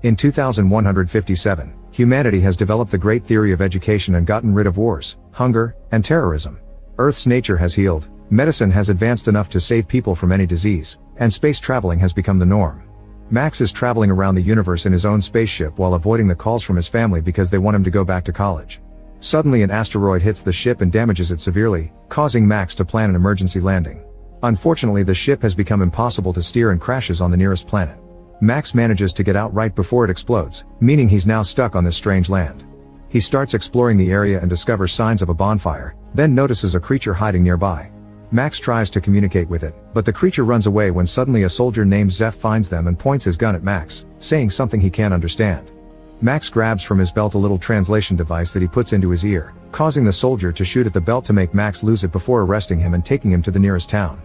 In 2157, humanity has developed the great theory of education and gotten rid of wars, hunger, and terrorism. Earth's nature has healed, medicine has advanced enough to save people from any disease, and space traveling has become the norm. Max is traveling around the universe in his own spaceship while avoiding the calls from his family because they want him to go back to college. Suddenly an asteroid hits the ship and damages it severely, causing Max to plan an emergency landing. Unfortunately, the ship has become impossible to steer and crashes on the nearest planet. Max manages to get out right before it explodes, meaning he's now stuck on this strange land. He starts exploring the area and discovers signs of a bonfire, then notices a creature hiding nearby. Max tries to communicate with it, but the creature runs away when suddenly a soldier named Zeph finds them and points his gun at Max, saying something he can't understand. Max grabs from his belt a little translation device that he puts into his ear, causing the soldier to shoot at the belt to make Max lose it before arresting him and taking him to the nearest town.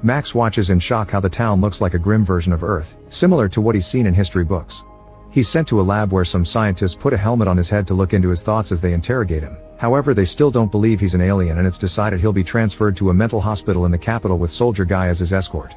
Max watches in shock how the town looks like a grim version of Earth, similar to what he's seen in history books. He's sent to a lab where some scientists put a helmet on his head to look into his thoughts as they interrogate him. However, they still don't believe he's an alien, and it's decided he'll be transferred to a mental hospital in the capital with Soldier Guy as his escort.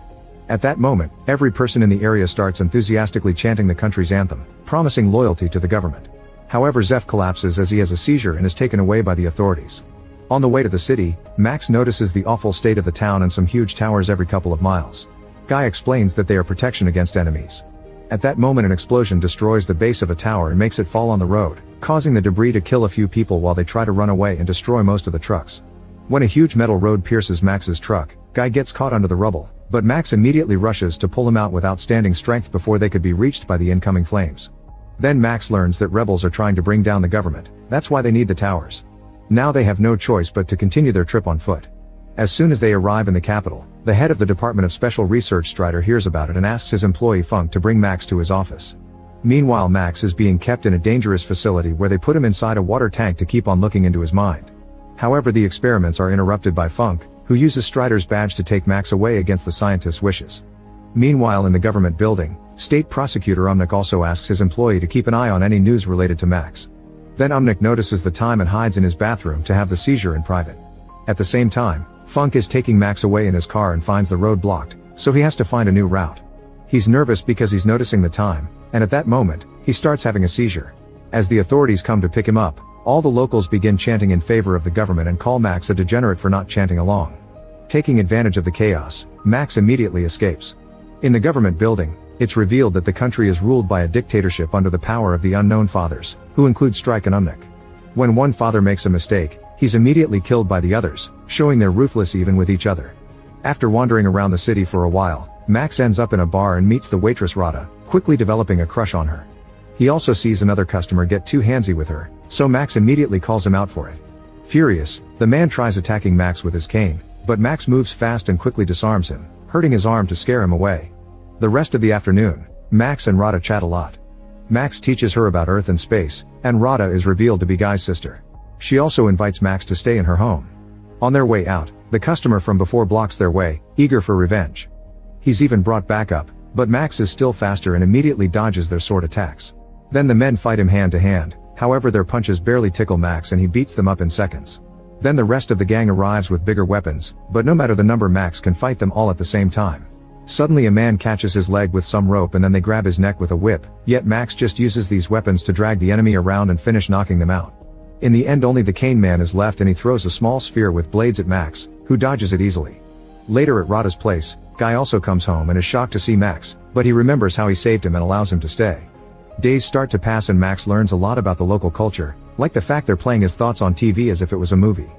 At that moment, every person in the area starts enthusiastically chanting the country's anthem, promising loyalty to the government. However, Zeph collapses as he has a seizure and is taken away by the authorities. On the way to the city, Max notices the awful state of the town and some huge towers every couple of miles. Guy explains that they are protection against enemies. At that moment, an explosion destroys the base of a tower and makes it fall on the road, causing the debris to kill a few people while they try to run away and destroy most of the trucks. When a huge metal road pierces Max's truck, Guy gets caught under the rubble, but Max immediately rushes to pull him out with outstanding strength before they could be reached by the incoming flames. Then Max learns that rebels are trying to bring down the government, that's why they need the towers. Now they have no choice but to continue their trip on foot. As soon as they arrive in the capital, the head of the Department of Special Research Strider hears about it and asks his employee Funk to bring Max to his office. Meanwhile, Max is being kept in a dangerous facility where they put him inside a water tank to keep on looking into his mind. However, the experiments are interrupted by Funk, who uses Strider's badge to take Max away against the scientist's wishes. Meanwhile, in the government building, State Prosecutor Umnik also asks his employee to keep an eye on any news related to Max. Then Umnik notices the time and hides in his bathroom to have the seizure in private. At the same time, Funk is taking Max away in his car and finds the road blocked, so he has to find a new route. He's nervous because he's noticing the time, and at that moment, he starts having a seizure. As the authorities come to pick him up, all the locals begin chanting in favor of the government and call Max a degenerate for not chanting along. Taking advantage of the chaos, Max immediately escapes. In the government building, it's revealed that the country is ruled by a dictatorship under the power of the unknown fathers, who include Strike and Umnik. When one father makes a mistake, he's immediately killed by the others, showing they're ruthless even with each other. After wandering around the city for a while, Max ends up in a bar and meets the waitress Rada, quickly developing a crush on her. He also sees another customer get too handsy with her, so Max immediately calls him out for it. Furious, the man tries attacking Max with his cane, but Max moves fast and quickly disarms him, hurting his arm to scare him away. The rest of the afternoon, Max and Rada chat a lot. Max teaches her about Earth and space, and Rada is revealed to be Guy's sister. She also invites Max to stay in her home. On their way out, the customer from before blocks their way, eager for revenge. He's even brought backup, but Max is still faster and immediately dodges their sword attacks. Then the men fight him hand to hand, however their punches barely tickle Max and he beats them up in seconds. Then the rest of the gang arrives with bigger weapons, but no matter the number, Max can fight them all at the same time. Suddenly a man catches his leg with some rope and then they grab his neck with a whip, yet Max just uses these weapons to drag the enemy around and finish knocking them out. In the end, only the cane man is left and he throws a small sphere with blades at Max, who dodges it easily. Later at Rada's place, Guy also comes home and is shocked to see Max, but he remembers how he saved him and allows him to stay. Days start to pass and Max learns a lot about the local culture, like the fact they're playing his thoughts on TV as if it was a movie.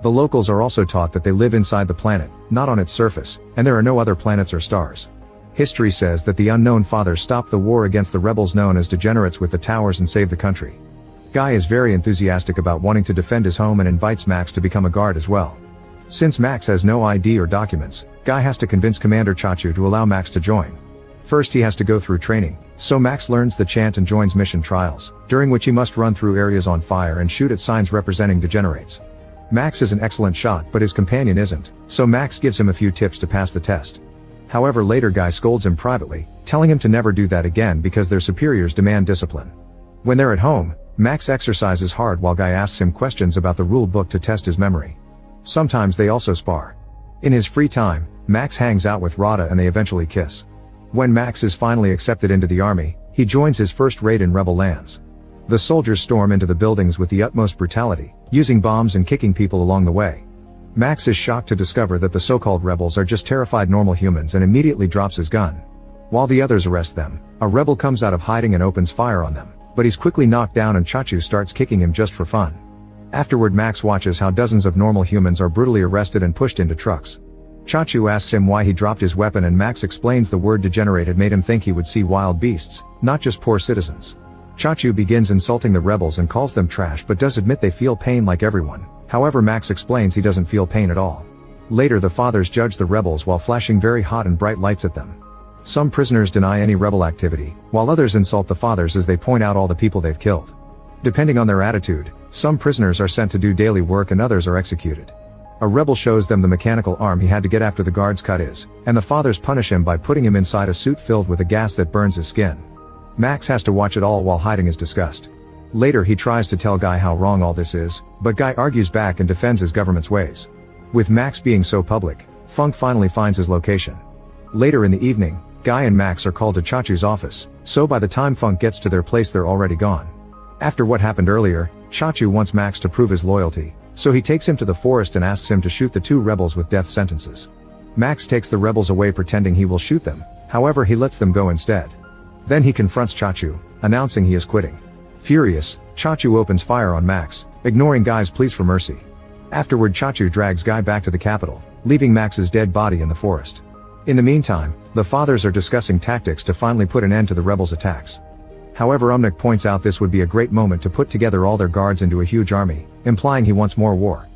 The locals are also taught that they live inside the planet, not on its surface, and there are no other planets or stars. History says that the unknown fathers stopped the war against the rebels known as degenerates with the towers and saved the country. Guy is very enthusiastic about wanting to defend his home and invites Max to become a guard as well. Since Max has no ID or documents, Guy has to convince Commander Chachu to allow Max to join. First he has to go through training, so Max learns the chant and joins mission trials, during which he must run through areas on fire and shoot at signs representing degenerates. Max is an excellent shot but his companion isn't, so Max gives him a few tips to pass the test. However, later Guy scolds him privately, telling him to never do that again because their superiors demand discipline. When they're at home, Max exercises hard while Guy asks him questions about the rule book to test his memory. Sometimes they also spar. In his free time, Max hangs out with Rada and they eventually kiss. When Max is finally accepted into the army, He joins his first raid in rebel lands. The soldiers storm into the buildings with the utmost brutality, using bombs and kicking people along the way. Max is shocked to discover that the so-called rebels are just terrified normal humans and immediately drops his gun. While the others arrest them, a rebel comes out of hiding and opens fire on them, but he's quickly knocked down and Chachu starts kicking him just for fun. Afterward, Max watches how dozens of normal humans are brutally arrested and pushed into trucks. Chachu asks him why he dropped his weapon and Max explains the word degenerate had made him think he would see wild beasts, not just poor citizens. Chachu begins insulting the rebels and calls them trash but does admit they feel pain like everyone. However, Max explains he doesn't feel pain at all. Later, the fathers judge the rebels while flashing very hot and bright lights at them. Some prisoners deny any rebel activity, while others insult the fathers as they point out all the people they've killed. Depending on their attitude, some prisoners are sent to do daily work and others are executed. A rebel shows them the mechanical arm he had to get after the guards cut his, and the fathers punish him by putting him inside a suit filled with a gas that burns his skin. Max has to watch it all while hiding his disgust. Later, he tries to tell Guy how wrong all this is, but Guy argues back and defends his government's ways. With Max being so public, Funk finally finds his location. Later in the evening, Guy and Max are called to Chachu's office, so by the time Funk gets to their place they're already gone. After what happened earlier, Chachu wants Max to prove his loyalty, so he takes him to the forest and asks him to shoot the two rebels with death sentences. Max takes the rebels away pretending he will shoot them, however he lets them go instead. Then he confronts Chachu, announcing he is quitting. Furious, Chachu opens fire on Max, ignoring Guy's pleas for mercy. Afterward, Chachu drags Guy back to the capital, leaving Max's dead body in the forest. In the meantime, the fathers are discussing tactics to finally put an end to the rebels' attacks. However, Umnik points out this would be a great moment to put together all their guards into a huge army, implying he wants more war.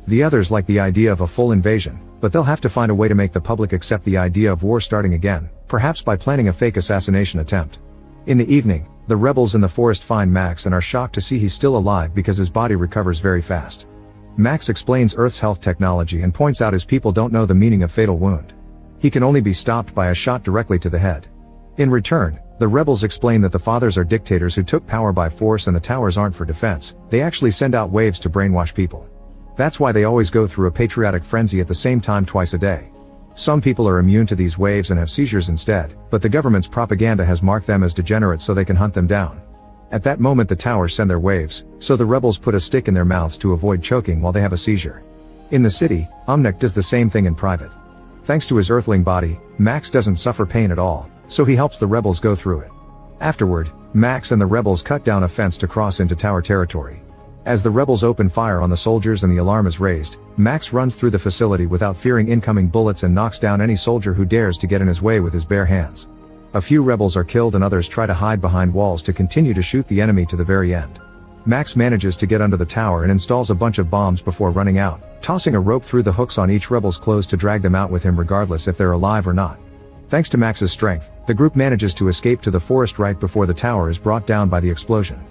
The others like the idea of a full invasion, but they'll have to find a way to make the public accept the idea of war starting again, perhaps by planning a fake assassination attempt. In the evening, the rebels in the forest find Max and are shocked to see he's still alive because his body recovers very fast. Max explains Earth's health technology and points out his people don't know the meaning of fatal wound. He can only be stopped by a shot directly to the head. In return, the rebels explain that the fathers are dictators who took power by force and the towers aren't for defense, they actually send out waves to brainwash people. That's why they always go through a patriotic frenzy at the same time twice a day. Some people are immune to these waves and have seizures instead, but the government's propaganda has marked them as degenerates so they can hunt them down. At that moment the towers send their waves, so the rebels put a stick in their mouths to avoid choking while they have a seizure. In the city, Umnik does the same thing in private. Thanks to his earthling body, Max doesn't suffer pain at all, so he helps the rebels go through it. Afterward, Max and the rebels cut down a fence to cross into tower territory. As the rebels open fire on the soldiers and the alarm is raised, Max runs through the facility without fearing incoming bullets and knocks down any soldier who dares to get in his way with his bare hands. A few rebels are killed and others try to hide behind walls to continue to shoot the enemy to the very end. Max manages to get under the tower and installs a bunch of bombs before running out, tossing a rope through the hooks on each rebel's clothes to drag them out with him regardless if they're alive or not. Thanks to Max's strength, the group manages to escape to the forest right before the tower is brought down by the explosion.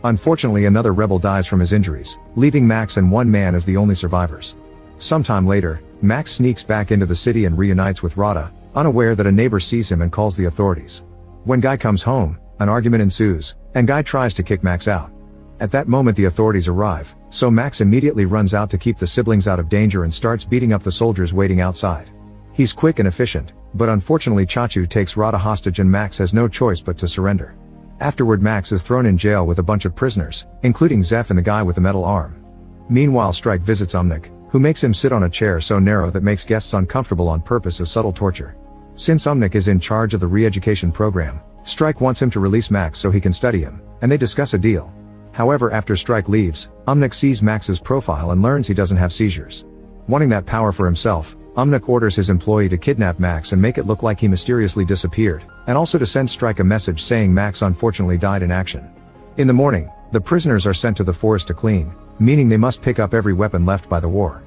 Unfortunately, another rebel dies from his injuries, leaving Max and one man as the only survivors. Sometime later, Max sneaks back into the city and reunites with Rada, unaware that a neighbor sees him and calls the authorities. When Guy comes home, an argument ensues, and Guy tries to kick Max out. At that moment the authorities arrive, so Max immediately runs out to keep the siblings out of danger and starts beating up the soldiers waiting outside. He's quick and efficient, but unfortunately Chachu takes Rada hostage and Max has no choice but to surrender. Afterward, Max is thrown in jail with a bunch of prisoners, including Zeph and the guy with the metal arm. Meanwhile, Strike visits Umnik, who makes him sit on a chair so narrow that makes guests uncomfortable on purpose as subtle torture. Since Umnik is in charge of the re-education program, Strike wants him to release Max so he can study him, and they discuss a deal. However, after Strike leaves, Umnik sees Max's profile and learns he doesn't have seizures. Wanting that power for himself, Umnik orders his employee to kidnap Max and make it look like he mysteriously disappeared, and also to send Strike a message saying Max unfortunately died in action. In the morning, the prisoners are sent to the forest to clean, meaning they must pick up every weapon left by the war.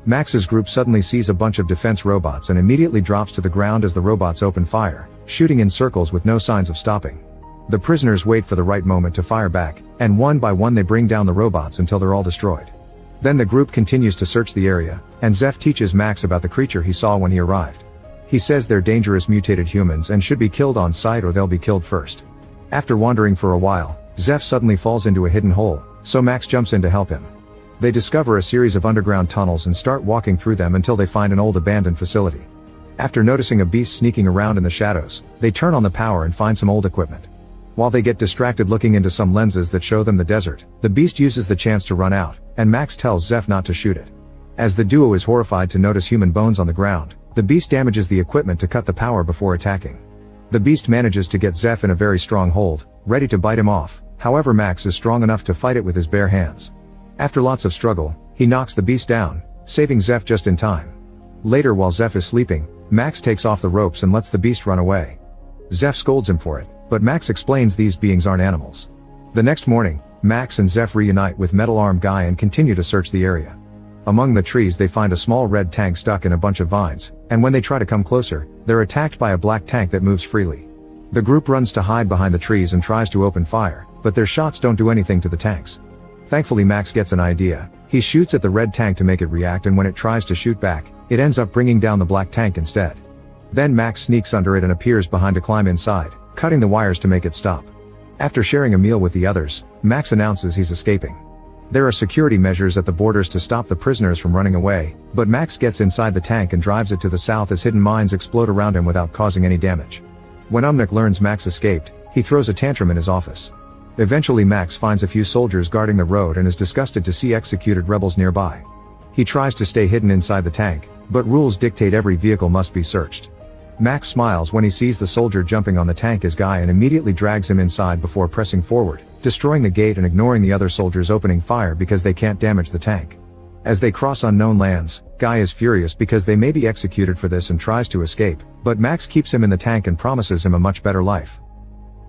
Max's group suddenly sees a bunch of defense robots and immediately drops to the ground as the robots open fire, shooting in circles with no signs of stopping. The prisoners wait for the right moment to fire back, and one by one they bring down the robots until they're all destroyed. Then the group continues to search the area, and Zeph teaches Max about the creature he saw when he arrived. He says they're dangerous mutated humans and should be killed on sight or they'll be killed first. After wandering for a while, Zeph suddenly falls into a hidden hole, so Max jumps in to help him. They discover a series of underground tunnels and start walking through them until they find an old abandoned facility. After noticing a beast sneaking around in the shadows, they turn on the power and find some old equipment. While they get distracted looking into some lenses that show them the desert, the beast uses the chance to run out, and Max tells Zeph not to shoot it. As the duo is horrified to notice human bones on the ground, the beast damages the equipment to cut the power before attacking. The beast manages to get Zeph in a very strong hold, ready to bite him off. However, Max is strong enough to fight it with his bare hands. After lots of struggle, he knocks the beast down, saving Zeph just in time. Later, while Zeph is sleeping, Max takes off the ropes and lets the beast run away. Zeph scolds him for it, but Max explains these beings aren't animals. The next morning, Max and Zeph reunite with Metal Arm Guy and continue to search the area. Among the trees they find a small red tank stuck in a bunch of vines, and when they try to come closer, they're attacked by a black tank that moves freely. The group runs to hide behind the trees and tries to open fire, but their shots don't do anything to the tanks. Thankfully, Max gets an idea. He shoots at the red tank to make it react, and when it tries to shoot back, it ends up bringing down the black tank instead. Then Max sneaks under it and appears behind to climb inside, cutting the wires to make it stop. After sharing a meal with the others, Max announces he's escaping. There are security measures at the borders to stop the prisoners from running away, but Max gets inside the tank and drives it to the south as hidden mines explode around him without causing any damage. When Umnik learns Max escaped, he throws a tantrum in his office. Eventually, Max finds a few soldiers guarding the road and is disgusted to see executed rebels nearby. He tries to stay hidden inside the tank, but rules dictate every vehicle must be searched. Max smiles when he sees the soldier jumping on the tank as Guy and immediately drags him inside before pressing forward, destroying the gate and ignoring the other soldiers opening fire because they can't damage the tank. As they cross unknown lands, Guy is furious because they may be executed for this and tries to escape, but Max keeps him in the tank and promises him a much better life.